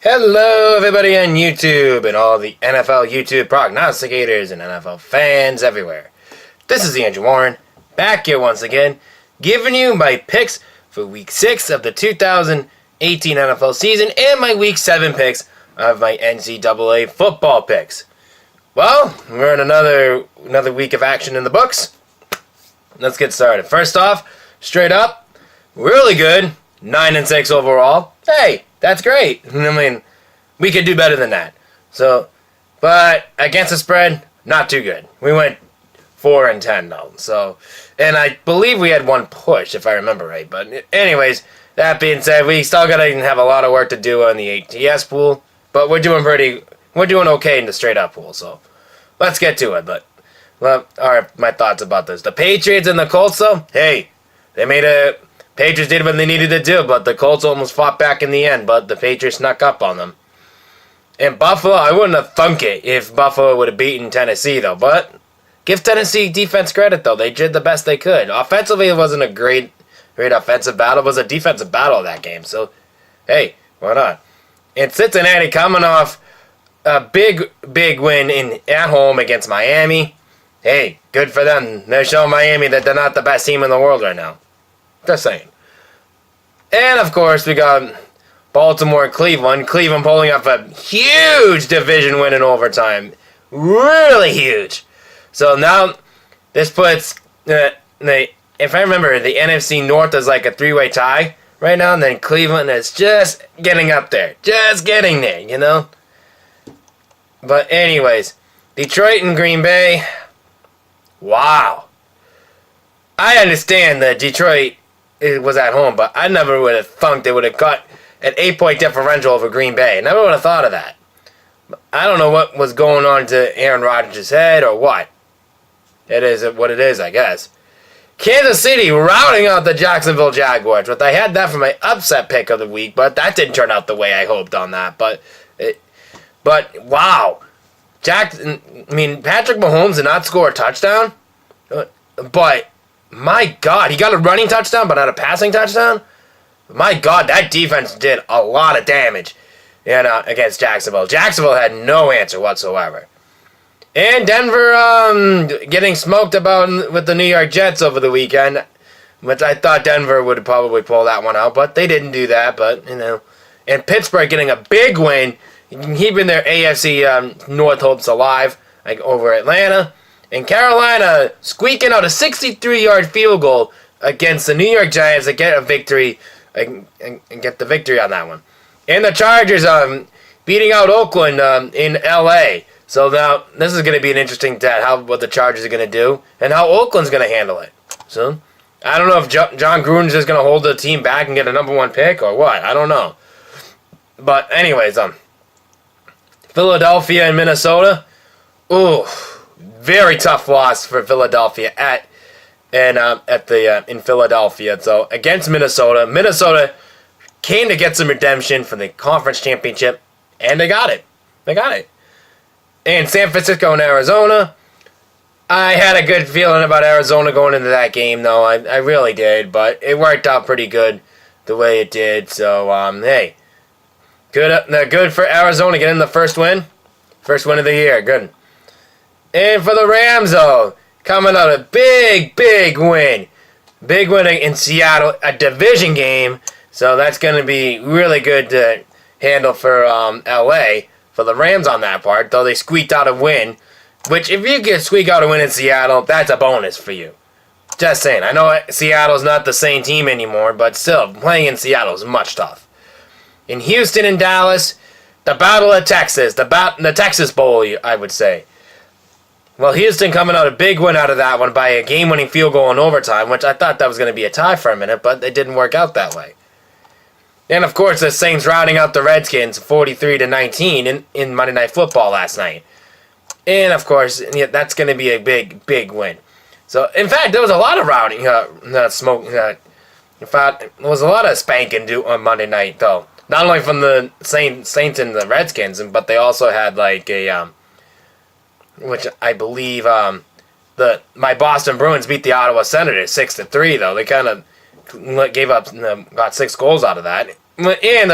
Hello, everybody on YouTube and all the NFL YouTube prognosticators and NFL fans everywhere. This is Andrew Warren, back here once again, giving you my picks for Week 6 of the 2018 NFL season and my Week 7 picks of my NCAA football picks. Well, we're in another week of action in the books. Let's get started. First off, straight up, really good, 9-6 overall. Hey! That's great. I mean, we could do better than that. But against the spread, not too good. We went 4-10 though. And I believe we had one push, if I remember right. But anyways, that being said, we still gotta have a lot of work to do on the ATS pool. But we're doing okay in the straight up pool. So let's get to it. But alright, my thoughts about this. The Patriots and the Colts, though. Hey, Patriots did what they needed to do, but the Colts almost fought back in the end, but the Patriots snuck up on them. And Buffalo, I wouldn't have thunk it if Buffalo would have beaten Tennessee, though. But give Tennessee defense credit, though. They did the best they could. Offensively, it wasn't a great offensive battle. It was a defensive battle that game. So, hey, why not? And Cincinnati coming off a big win at home against Miami. Hey, good for them. They're showing Miami that they're not the best team in the world right now. Just saying. And, of course, we got Baltimore and Cleveland. Cleveland pulling off a huge division win in overtime. Really huge. So now, this puts, if I remember, the NFC North is like a three-way tie right now. And then Cleveland is just getting up there. Just getting there, you know? But anyways, Detroit and Green Bay. Wow. I understand that Detroit was at home, but I never would have thunk they would have got an 8-point differential over Green Bay. Never would have thought of that. I don't know what was going on to Aaron Rodgers' head or what. It is what it is, I guess. Kansas City routing out the Jacksonville Jaguars. But I had that for my upset pick of the week, but that didn't turn out the way I hoped on that. But wow. Patrick Mahomes did not score a touchdown, but my God, he got a running touchdown, but not a passing touchdown? My God, that defense did a lot of damage against Jacksonville. Jacksonville had no answer whatsoever. And Denver getting smoked about with the New York Jets over the weekend, which I thought Denver would probably pull that one out, but they didn't do that. But, and Pittsburgh getting a big win, keeping their AFC North hopes alive, like over Atlanta. And Carolina squeaking out a 63-yard field goal against the New York Giants to get a victory and get the victory on that one. And the Chargers beating out Oakland in L.A. So now this is going to be an interesting test, what the Chargers are going to do and how Oakland's going to handle it. So I don't know if John Gruden's just going to hold the team back and get a number one pick or what. I don't know. But anyways, Philadelphia and Minnesota. Ooh. Very tough loss for Philadelphia in Philadelphia. So against Minnesota, Minnesota came to get some redemption for the conference championship, and they got it. And San Francisco and Arizona, I had a good feeling about Arizona going into that game, though. I really did, but it worked out pretty good the way it did. So hey, good for Arizona getting the first win of the year. Good. And for the Rams, though, coming out a big win. Big win in Seattle, a division game. So that's going to be really good to handle for L.A. for the Rams on that part, though they squeaked out a win. Which, if you can squeak out a win in Seattle, that's a bonus for you. Just saying. I know Seattle's not the same team anymore, but still, playing in Seattle is much tough. In Houston and Dallas, the Battle of Texas, the Texas Bowl, I would say. Well, Houston coming out a big win out of that one by a game-winning field goal in overtime, which I thought that was going to be a tie for a minute, but it didn't work out that way. And, of course, the Saints routing out the Redskins 43-19 in Monday Night Football last night. And, of course, that's going to be a big win. So, in fact, there was a lot of routing, in fact, there was a lot of spanking on Monday night, though. Not only from the Saints and the Redskins, but they also had, like, which I believe my Boston Bruins beat the Ottawa Senators 6-3, though. They kind of gave up, got 6 goals out of that. And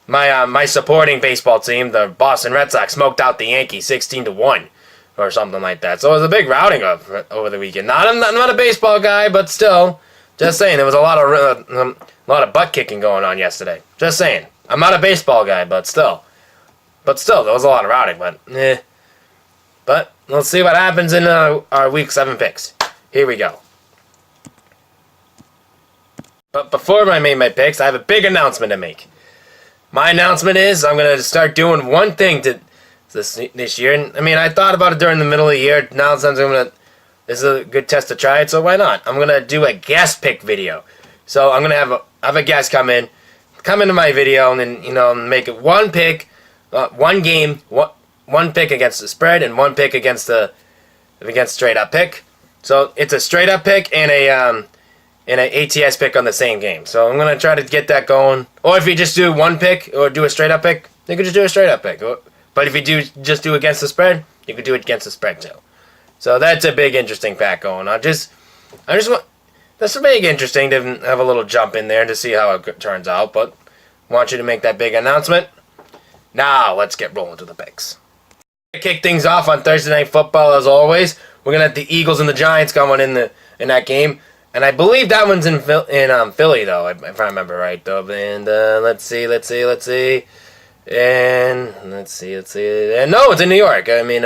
my supporting baseball team, the Boston Red Sox, smoked out the Yankees 16-1 or something like that. So it was a big routing over the weekend. I'm not a baseball guy, but still, just saying, there was a lot of butt kicking going on yesterday. Just saying, I'm not a baseball guy, but still, there was a lot of routing. But let's see what happens in our Week 7 picks. Here we go. But before I make my picks, I have a big announcement to make. My announcement is I'm going to start doing one thing this year. And, I mean, I thought about it during the middle of the year. Now this is a good test to try it, so why not? I'm going to do a guest pick video. So I'm going to have a guest come into my video, and then, make it one pick, one game, one pick against the spread, and one pick against straight up pick. So it's a straight up pick and an ATS pick on the same game. So I'm going to try to get that going. Or if you just do one pick or do a straight up pick, you could just do a straight up pick. But if you just do against the spread, you could do it against the spread too. So that's a big interesting pack going on. That's a big interesting to have a little jump in there to see how it turns out. But I want you to make that big announcement. Now let's get rolling to the picks. To kick things off on Thursday Night Football, as always, we're going to have the Eagles and the Giants going in that game. And I believe that one's in Philly, though, if I remember right, though. And let's see. And let's see. And no, it's in New York. I mean,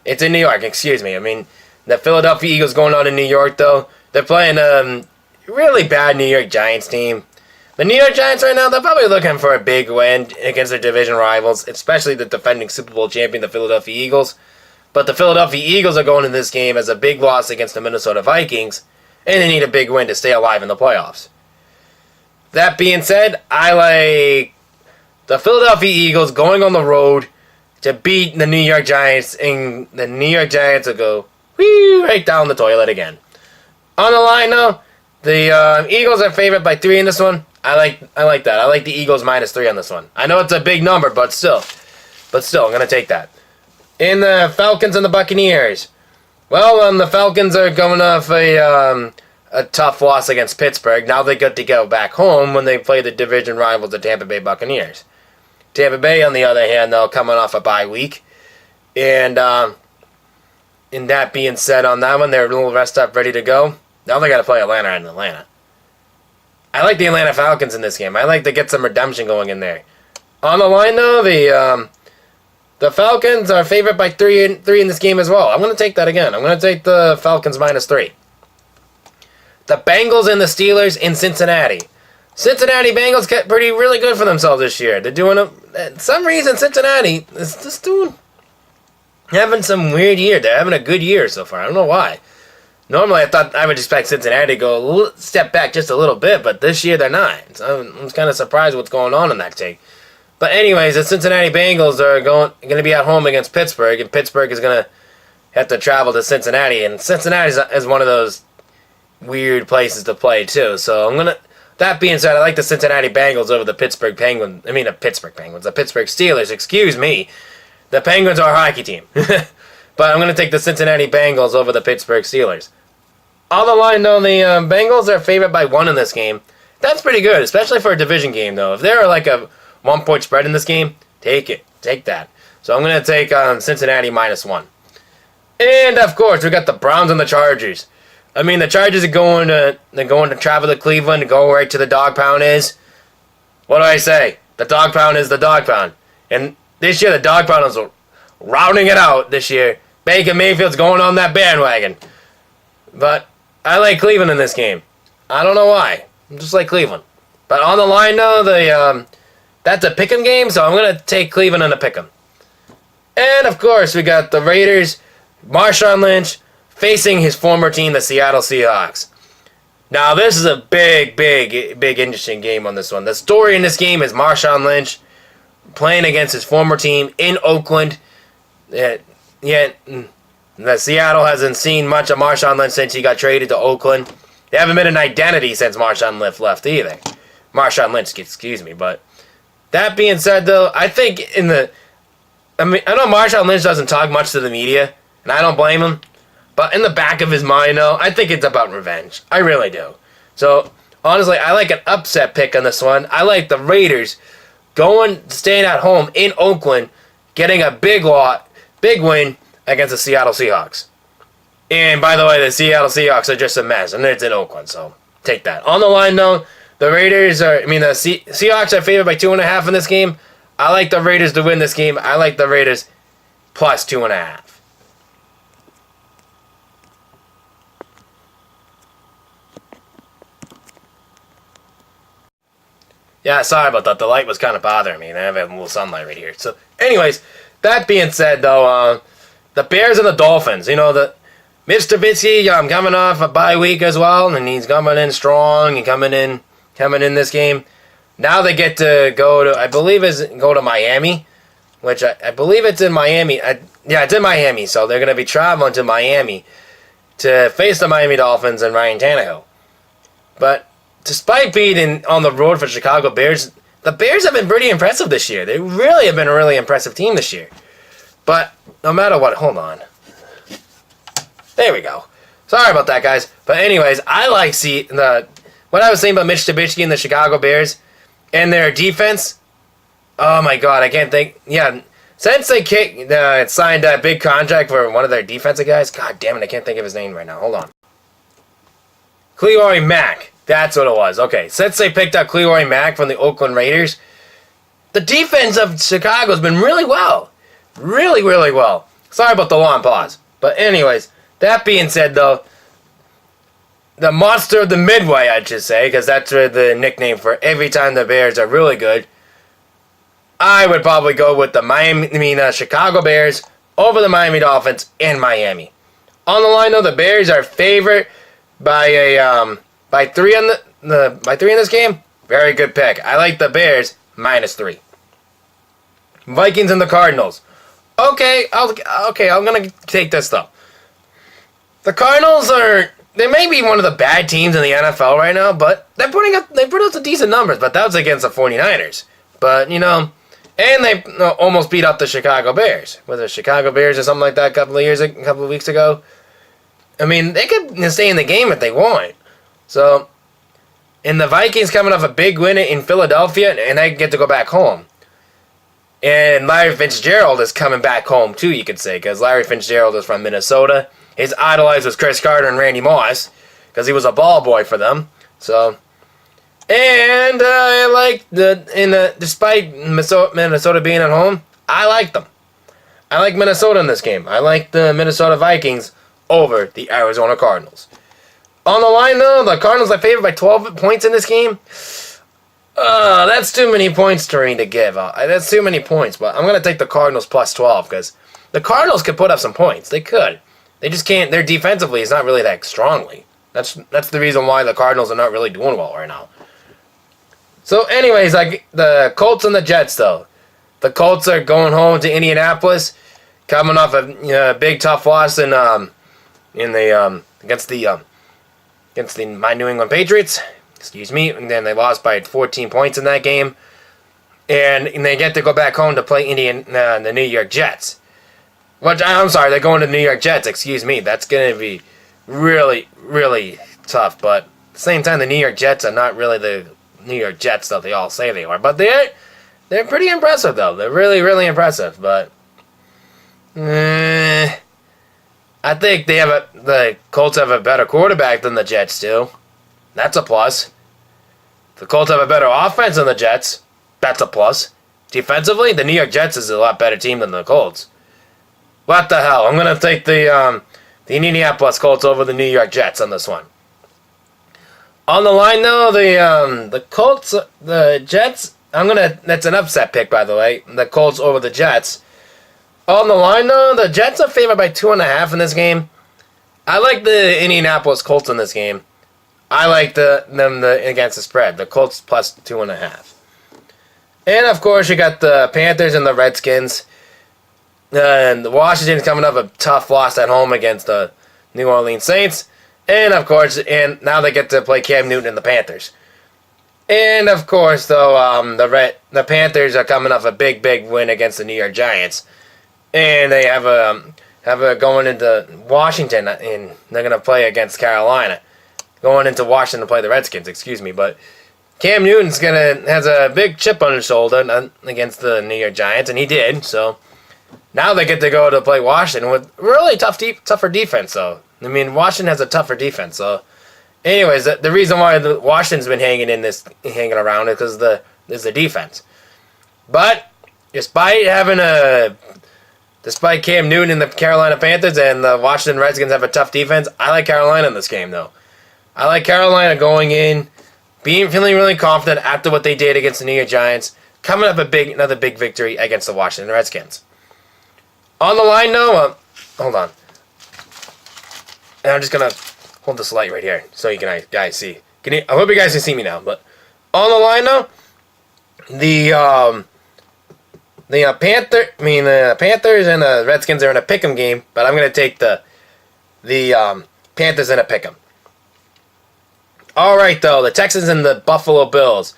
it's in New York, excuse me. I mean, the Philadelphia Eagles going on in New York, though. They're playing a really bad New York Giants team. The New York Giants right now, they're probably looking for a big win against their division rivals, especially the defending Super Bowl champion, the Philadelphia Eagles. But the Philadelphia Eagles are going into this game as a big loss against the Minnesota Vikings, and they need a big win to stay alive in the playoffs. That being said, I like the Philadelphia Eagles going on the road to beat the New York Giants, and the New York Giants will go right down the toilet again. On the line, though, the Eagles are favored by 3 in this one. I like that. I like the Eagles -3 on this one. I know it's a big number, but still, I'm going to take that. In the Falcons and the Buccaneers, well, the Falcons are going off a tough loss against Pittsburgh. Now they get to go back home when they play the division rivals, the Tampa Bay Buccaneers. Tampa Bay, on the other hand, though, coming off a bye week. And in that being said, on that one, they're a little rest up, ready to go. Now they got to play Atlanta in Atlanta. I like the Atlanta Falcons in this game. I like to get some redemption going in there. On the line, though, the Falcons are favored by 3 in this game as well. I'm going to take that again. I'm going to take the Falcons -3. The Bengals and the Steelers in Cincinnati. Cincinnati Bengals kept really good for themselves this year. They're doing some reason Cincinnati is just having some weird year. They're having a good year so far. I don't know why. Normally, I thought I would expect Cincinnati to go step back just a little bit, but this year they're not. So I'm kind of surprised what's going on in that take. But anyways, the Cincinnati Bengals are going to be at home against Pittsburgh, and Pittsburgh is going to have to travel to Cincinnati, and Cincinnati is one of those weird places to play too. So that being said, I like the Cincinnati Bengals over the the Pittsburgh Steelers. Excuse me. The Penguins are a hockey team. But I'm going to take the Cincinnati Bengals over the Pittsburgh Steelers. On the line, though, the Bengals are favored by 1 in this game. That's pretty good, especially for a division game, though. If they're like a 1-point spread in this game, take it. Take that. So I'm going to take Cincinnati -1. And, of course, we got the Browns and the Chargers. I mean, the Chargers are going to travel to Cleveland to go right to the dog pound is. What do I say? The dog pound is the dog pound. And this year, the dog pound is routing it out this year. Baker Mayfield's going on that bandwagon. But I like Cleveland in this game. I don't know why. I just like Cleveland. But on the line, though, that's a pick'em game, so I'm going to take Cleveland in a pick'em. And, of course, we got the Raiders, Marshawn Lynch, facing his former team, the Seattle Seahawks. Now, this is a big interesting game on this one. The story in this game is Marshawn Lynch playing against his former team in Oakland. The Seattle hasn't seen much of Marshawn Lynch since he got traded to Oakland. They haven't been an identity since Marshawn Lynch left either. Marshawn Lynch, excuse me. But that being said, though, I think I know Marshawn Lynch doesn't talk much to the media, and I don't blame him. But in the back of his mind, though, I think it's about revenge. I really do. So, honestly, I like an upset pick on this one. I like the Raiders staying at home in Oakland, getting a big win against the Seattle Seahawks. And by the way, the Seattle Seahawks are just a mess, and it's in Oakland, so take that. On the line, though, the Seahawks are favored by 2.5 in this game. I like the Raiders to win this game. I like the Raiders plus 2.5. Yeah, sorry about that. The light was kind of bothering me, and I have a little sunlight right here. So, anyways, that being said, though, the Bears and the Dolphins. Mitch Trubisky coming off a bye week as well, and he's coming in strong and coming in this game. Now they get to go to Miami, which I believe it's in Miami. It's in Miami, so they're going to be traveling to Miami to face the Miami Dolphins and Ryan Tannehill. But despite being on the road for Chicago Bears, the Bears have been pretty impressive this year. They really have been a really impressive team this year. But no matter what, hold on. There we go. Sorry about that, guys. But anyways, I like what I was saying about Mitch Trubisky and the Chicago Bears and their defense. Oh my God, I can't think. Yeah, since they signed that big contract for one of their defensive guys. God damn it, I can't think of his name right now. Hold on. Cleary Mack. That's what it was. Okay, since they picked up Cleary Mack from the Oakland Raiders, the defense of Chicago has been really well. Really, really well. Sorry about the long pause. But anyways, that being said, though, the monster of the Midway, I should say, because that's the nickname for every time the Bears are really good, I would probably go with the Chicago Bears over the Miami Dolphins in Miami. On the line, though, the Bears are favored by 3 in this game. Very good pick. I like the Bears -3. Vikings and the Cardinals. Okay, I'm gonna take this though. The Cardinals they may be one of the bad teams in the NFL right now, but they put up some decent numbers. But that was against the 49ers. But and they almost beat up the Chicago Bears. Was it Chicago Bears or something like that a couple of weeks ago? I mean, they could stay in the game if they want. So, and the Vikings coming off a big win in Philadelphia, and they get to go back home. And Larry Fitzgerald is coming back home too, you could say, because Larry Fitzgerald is from Minnesota. His idolizer was Chris Carter and Randy Moss, because he was a ball boy for them. So, and I like despite Minnesota being at home, I like them. I like Minnesota in this game. I like the Minnesota Vikings over the Arizona Cardinals. On the line, though, the Cardinals are favored by 12 points in this game. That's too many points to give. That's too many points, but I'm going to take the Cardinals plus 12 because the Cardinals could put up some points. They could. They just can't. Their defensively is not really that strongly. That's the reason why the Cardinals are not really doing well right now. So, anyways, the Colts and the Jets, though. The Colts are going home to Indianapolis, coming off a big tough loss against my New England Patriots. Excuse me. And then they lost by 14 points in that game. And they get to go back home to play the New York Jets. I'm sorry, they're going to the New York Jets. Excuse me. That's going to be really, really tough. But at the same time, the New York Jets are not really the New York Jets that they all say they are. But they're pretty impressive, though. They're really, really impressive. But I think the Colts have a better quarterback than the Jets do. That's a plus. The Colts have a better offense than the Jets. That's a plus. Defensively, the New York Jets is a lot better team than the Colts. What the hell? I'm going to take the Indianapolis Colts over the New York Jets on this one. On the line, though, the Colts, the Jets, that's an upset pick, by the way. The Colts over the Jets. On the line, though, the Jets are favored by 2.5 in this game. I like the Indianapolis Colts in this game. I like them against the spread. The Colts plus 2.5. And, of course, you got the Panthers and the Redskins. And Washington's coming up a tough loss at home against the New Orleans Saints. And, of course, now they get to play Cam Newton and the Panthers. And, of course, though, the Panthers are coming off a big, big win against the New York Giants. And they have a going into Washington, and they're going to play against Carolina. Going into Washington to play the Redskins, excuse me. But Cam Newton's has a big chip on his shoulder against the New York Giants, and he did. So now they get to go to play Washington with really tougher defense. So I mean, Washington has a tougher defense. So, anyways, the reason why Washington's been hanging around is because the defense. But despite Cam Newton and the Carolina Panthers and the Washington Redskins have a tough defense, I like Carolina in this game though. I like Carolina going in, feeling really confident after what they did against the New York Giants, coming up another big victory against the Washington Redskins. On the line though, hold on. And I'm just gonna hold this light right here so you guys see. I hope you guys can see me now. But on the line though, the Panthers and the Redskins are in a pick'em game, but I'm gonna take the Panthers in a pick'em. All right, though, the Texans and the Buffalo Bills.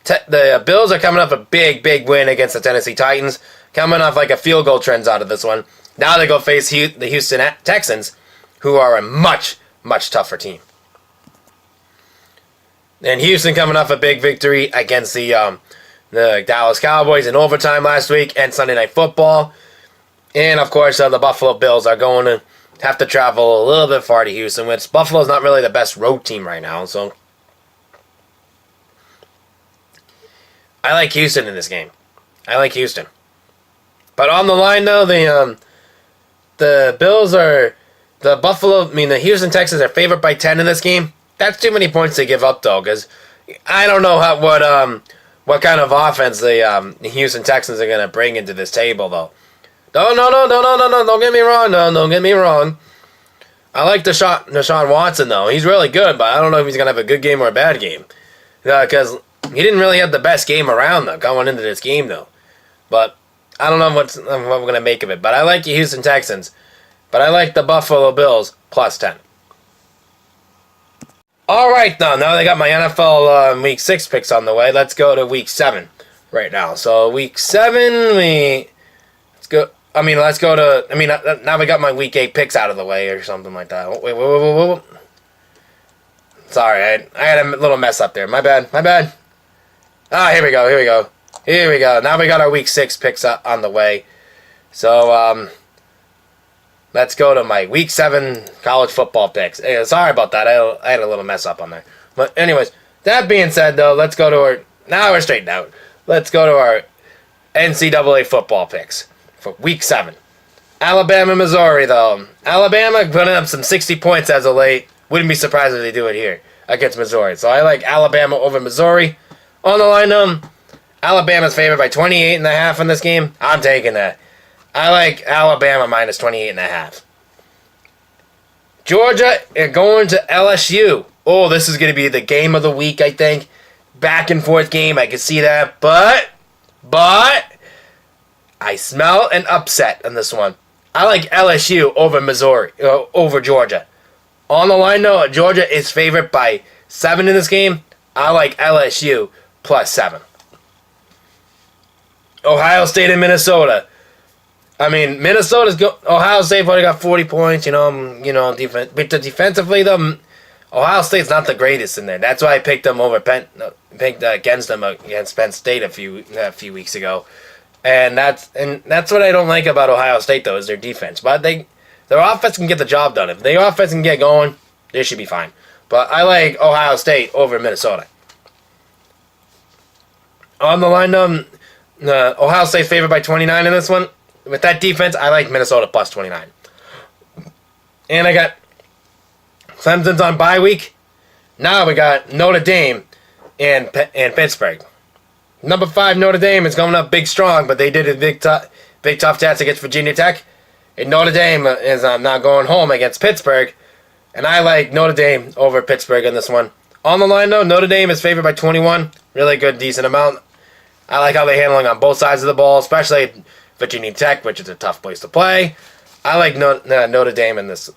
The Bills are coming off a big win against the Tennessee Titans, coming off like a field goal trends out of this one. Now they go face the Houston Texans, who are a much tougher team. And Houston coming off a big victory against the Dallas Cowboys in overtime last week and Sunday Night Football. And, of course, the Buffalo Bills are going to have to travel a little bit far to Houston, which Buffalo's not really the best road team right now. So I like Houston in this game. I like Houston. But on the line, though, the Bills are... The Houston Texans are favored by 10 in this game. That's too many points to give up, though, because I don't know what kind of offense the Houston Texans are going to bring into this table, though. No, don't get me wrong. No, don't get me wrong. I like Deshaun Watson, though. He's really good, but I don't know if he's going to have a good game or a bad game. Because he didn't really have the best game around, though, going into this game, though. But I don't know what we're going to make of it. But I like the Houston Texans. But I like the Buffalo Bills plus 10. All right, though. Now they got my NFL Week 6 picks on the way. Let's go to Week 7 right now. So Week 7, now we got my Week 8 picks out of the way or something like that. Wait. Sorry, I had a little mess up there. My bad. Ah, here we go. Now we got our Week 6 picks on the way. So, let's go to my Week 7 college football picks. Hey, sorry about that. I had a little mess up on there. But anyways, that being said, though, let's go to now we're straightened out. Let's go to our NCAA football picks for Week 7. Alabama, Missouri, though. Alabama putting up some 60 points as of late. Wouldn't be surprised if they do it here against Missouri. So I like Alabama over Missouri. On the line, Alabama's favored by 28.5 in this game. I'm taking that. I like Alabama minus 28.5. Georgia going to LSU. Oh, this is going to be the game of the week, I think. Back and forth game. I can see that. But I smell an upset on this one. I like LSU over Georgia. On the line, though, Georgia is favored by 7 in this game. I like LSU plus 7. Ohio State and Minnesota. Ohio State probably got 40 points, defense. But defensively, though, Ohio State's not the greatest in there. That's why I picked them against them against Penn State a few weeks ago. And that's what I don't like about Ohio State, though, is their defense. But their offense can get the job done. If their offense can get going, they should be fine. But I like Ohio State over Minnesota. On the line, Ohio State favored by 29 in this one. With that defense, I like Minnesota plus 29. And I got Clemson's on bye week. Now we got Notre Dame and Pittsburgh. Number 5 Notre Dame is going up big strong, but they did a big tough test against Virginia Tech. And Notre Dame is now going home against Pittsburgh. And I like Notre Dame over Pittsburgh in this one. On the line, though, Notre Dame is favored by 21. Really good, decent amount. I like how they're handling on both sides of the ball, especially Virginia Tech, which is a tough place to play. I like Notre Dame in this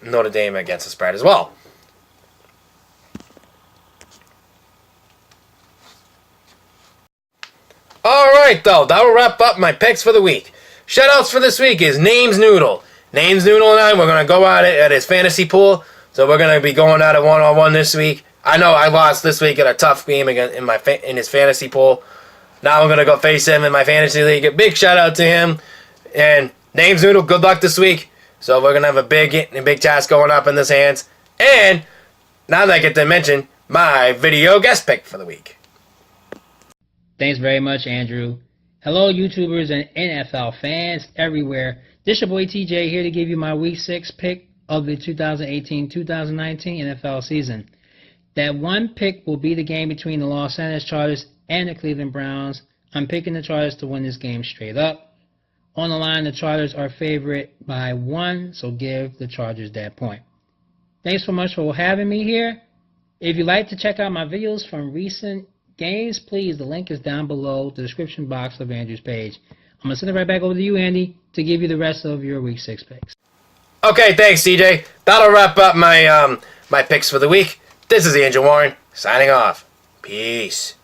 Notre Dame against the spread as well. All right, though, that will wrap up my picks for the week. Shoutouts for this week is Names Noodle. Names Noodle and I, we're going to go at it at his fantasy pool. So we're going to be going at it one-on-one this week. I know I lost this week in a tough game in his fantasy pool. Now I'm going to go face him in my fantasy league. A big shout out to him. And Names Noodle, good luck this week. So we're going to have a big task going up in his hands. And now that I get to mention my video guest pick for the week. Thanks very much, Andrew. Hello, YouTubers and NFL fans everywhere. This your boy TJ here to give you my Week 6 pick of the 2018-2019 NFL season. That one pick will be the game between the Los Angeles Chargers and the Cleveland Browns. I'm picking the Chargers to win this game straight up. On the line, the Chargers are favorite by 1, so give the Chargers that point. Thanks so much for having me here. If you'd like to check out my videos from recent games, please, the link is down below the description box of Andrew's page. I'm going to send it right back over to you, Andy, to give you the rest of your Week 6 picks. Okay, thanks, CJ. That'll wrap up my picks for the week. This is Angel Warren, signing off. Peace.